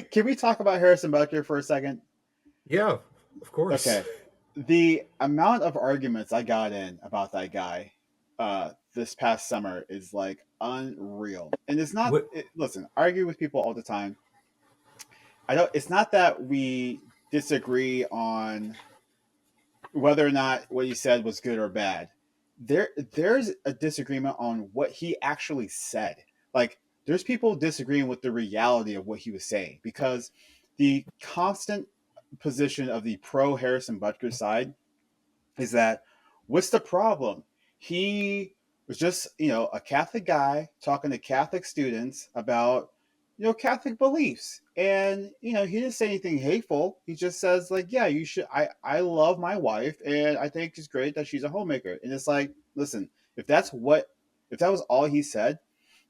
can we talk about Harrison Butker for a second? Yeah, of course. Okay. The amount of arguments I got in about that guy this past summer is like unreal. And it's not What? listen, I argue with people all the time. I don't it's not that we disagree on whether or not what he said was good or bad. There's a disagreement on what he actually said. Like there's people disagreeing with the reality of what he was saying because the constant position of the pro Harrison Butker side is that what's the problem? He was just, a Catholic guy talking to Catholic students about, Catholic beliefs. And, he didn't say anything hateful. He just says, like, yeah, you should I love my wife and I think it's great that she's a homemaker. And it's like, listen, if that was all he said,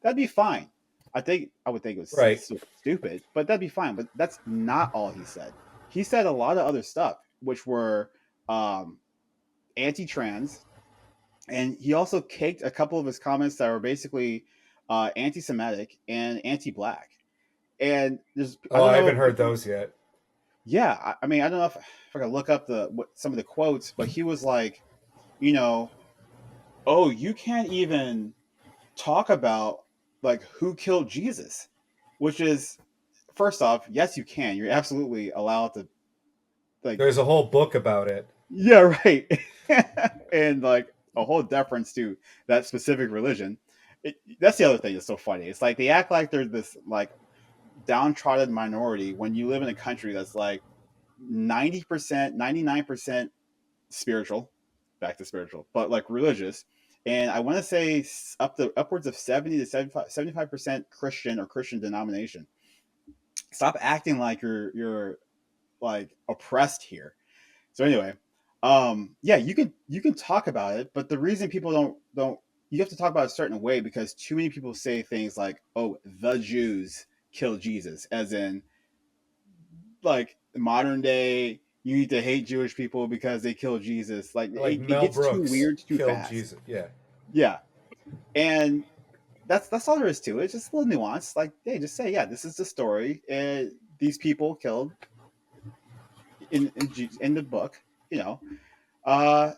that'd be fine. I would think it was Right. stupid, but that'd be fine. But that's not all he said. He said a lot of other stuff, which were um, anti-trans, and he also caked a couple of his comments that were basically anti-Semitic and anti-black. And there's, I Oh, don't I know haven't if heard those yet. yeah, I mean, I don't know if I can look up some of the quotes, but he was like, you know, oh, you can't even talk about like who killed Jesus, which is first off, yes, you can. You're absolutely allowed to like, There's a whole book about it. yeah, right, and like a whole deference to that specific religion. That's the other thing that's so funny. It's like they act like they're this like downtrodden minority when you live in a country that's like 90%, 99% spiritual, back to spiritual, but like religious. And I want to say upwards of 70 to 75% Christian or Christian denomination. Stop acting like you're like oppressed here. So anyway, yeah, you can talk about it, but the reason people don't you have to talk about it a certain way because too many people say things like, "Oh, the Jews killed Jesus," as in like modern day. You need to hate Jewish people because they killed Jesus. Like Like it Mel gets too Brooks weird too killed fast. Jesus. Yeah. Yeah, and that's all there is to it. It's just a little nuance. Like, hey, just say, yeah, this is the story. These people killed in the book. You know, uh,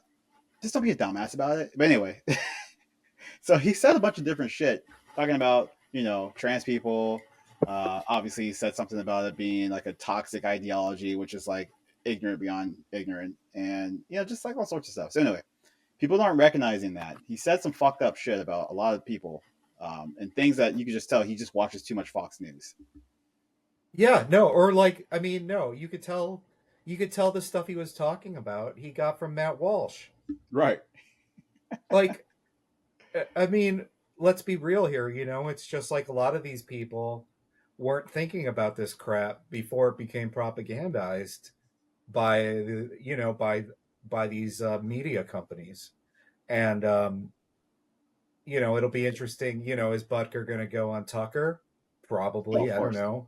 just don't be a dumbass about it. But anyway, so he said a bunch of different shit talking about trans people. Obviously, he said something about it being like a toxic ideology, which is like ignorant beyond ignorant, and just like all sorts of stuff. So anyway, people aren't recognizing that he said some fucked up shit about a lot of people, and things that you can just tell he just watches too much Fox News. Yeah, no, or like I mean, no, you could tell the stuff he was talking about he got from Matt Walsh. Right. Like I mean, let's be real here, it's just like a lot of these people weren't thinking about this crap before it became propagandized by by these media companies. And it'll be interesting, is Butker going to go on Tucker? Oh, Probably, of I don't course. know.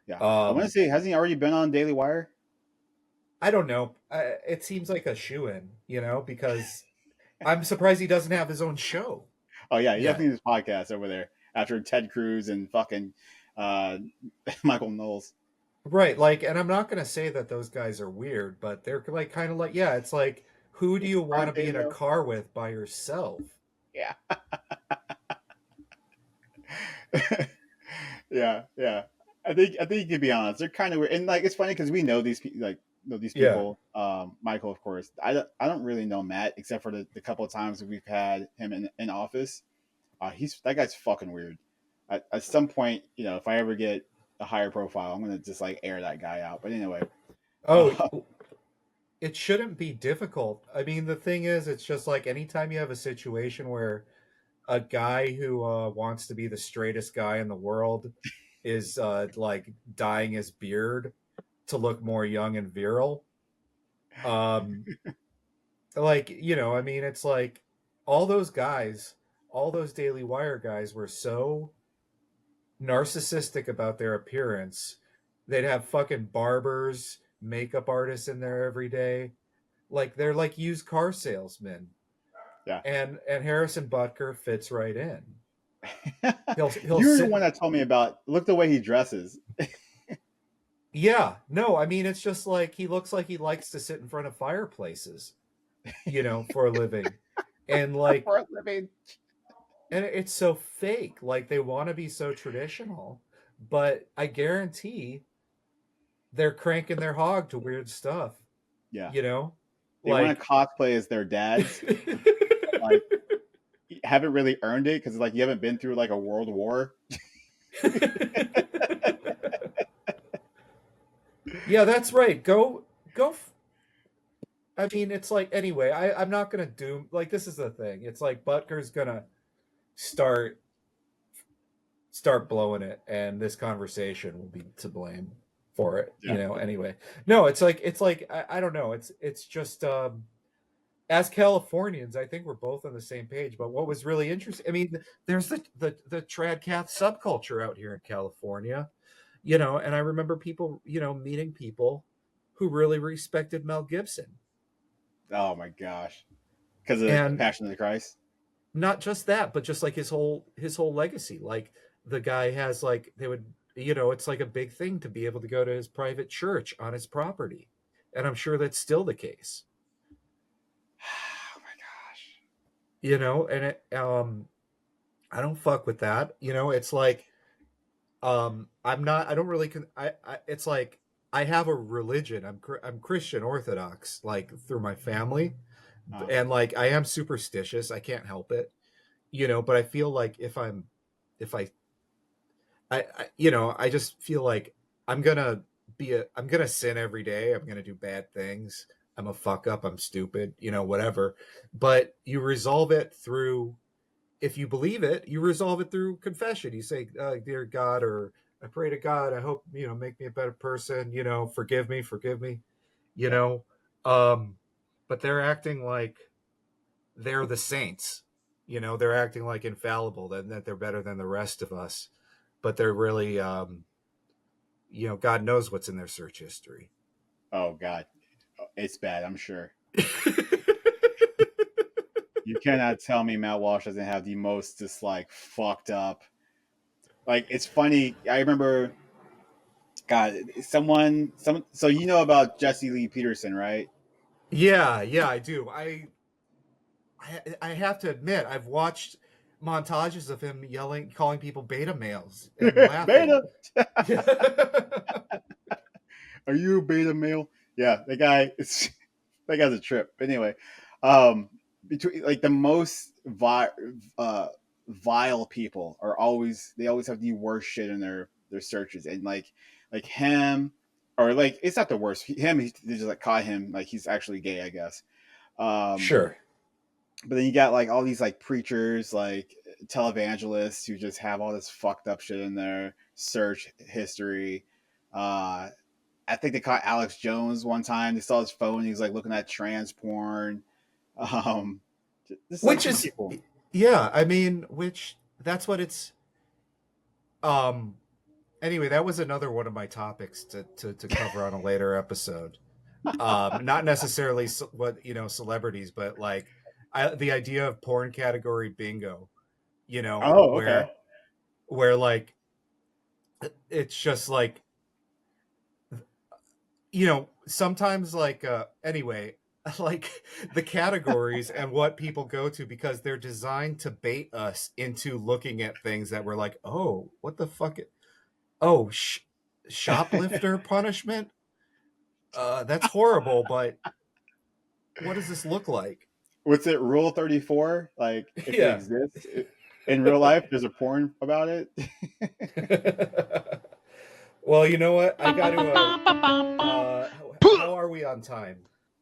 Yeah. I want to Um say, hasn't he already been on Daily Wire? I don't know. It seems like a shoe-in, because I'm surprised he doesn't have his own show Oh yeah, he yet. definitely has a podcast over there after Ted Cruz and fucking uh, Michael Knowles. Right, like, and I'm not gonna say that those guys are weird, but they're like kind of like, yeah, it's like, who do It's you the want prime to be in a video. car with by yourself? Yeah. Yeah, yeah. I think you can be honest. They're kind of weird, and like it's funny because we know these people, like know these Yeah. people. Michael, of course. I don't really know Matt except for the couple of times that we've had him in office. He's that guy's fucking weird. At some point, if I ever get a higher profile, I'm gonna just like air that guy out. But anyway, Oh, uh, it shouldn't be difficult. I mean, the thing is, it's just like anytime you have a situation where a guy who wants to be the straightest guy in the world is like dyeing his beard to look more young and virile. Um, like, I mean, it's like all those guys, all those Daily Wire guys were so narcissistic about their appearance. They'd have fucking barbers, makeup artists in there every day. Like they're like used car salesmen. yeah. And Harrison Butker fits right in. He'll You're the sit. one that told me about. Look the way he dresses. Yeah, no, I mean, it's just like he looks like he likes to sit in front of fireplaces, for a living. And like, For a living. and it's so fake. Like they want to be so traditional, but I guarantee they're cranking their hog to weird stuff, Yeah, you know? they want to Like cosplay as their dads, but like haven't really earned it because like you haven't been through like a world war. Yeah, that's right. Go I mean, it's like anyway, I'm not gonna doom like this is the thing. It's like Butker's gonna start start blowing it, and this conversation will be to blame for it. Yeah, Anyway, no, it's like I don't know. It's just as Californians, I think we're both on the same page. But what was really interesting, I mean, there's the trad cath subculture out here in California, and I remember people, meeting people who really respected Mel Gibson. oh my gosh, because of the And Passion of the Christ. not just that, but just like his whole legacy. Like the guy has like they would, it's like a big thing to be able to go to his private church on his property. And I'm sure that's still the case. Oh my gosh. And I don't fuck with that. It's like I don't really it's like I have a religion. I'm Christian Orthodox like through my family, Uh, and like I am superstitious. I can't help it. But I feel like if I just feel like I'm gonna sin every day. I'm gonna do bad things. I'm a fuck up. I'm stupid. Whatever. But you resolve it through, if you believe it, you resolve it through confession. You say, "Dear God," or "I pray to God. I hope make me a better person. Forgive me, forgive me." You yeah. know, um, but they're acting like they're the saints. They're acting like infallible, that they're better than the rest of us, but they're really, God knows what's in their search history. Oh god, it's bad. I'm sure. You cannot tell me Matt Walsh doesn't have the most just like fucked up. Like it's funny. I remember, God, some. So you know about Jesse Lee Peterson, right? Yeah, yeah, I do. I have to admit, I've watched montages of him yelling, calling people beta males, and laughing. Beta. Are you a beta male? Yeah, the guy. It's that guy's a trip. But anyway, um, between like the most vile people are always they always have the worst shit in their searches, and like him or like it's not the worst. Him, they just like caught him like he's actually gay, I guess. Um, Sure. but then you got like all these like preachers, like televangelists who just have all this fucked up shit in their search history. Uh, I think they caught Alex Jones one time. They saw his phone. He was like looking at trans porn. Um, just like Which some is, people. yeah, I mean, which that's what it's. Um. Anyway, that was another one of my topics to cover on a later episode. Not necessarily what celebrities, but like the idea of porn category bingo. Oh, okay. Where like it's just like sometimes like anyway like the categories and what people go to, because they're designed to bait us into looking at things that we're like, oh, what the fuck, oh, shoplifter punishment, that's horrible, but what does this look like? What's it? Rule 34? Like, if it Yeah. exists in real life, there's a porn about it. Well, you know what, I got to how are we on time?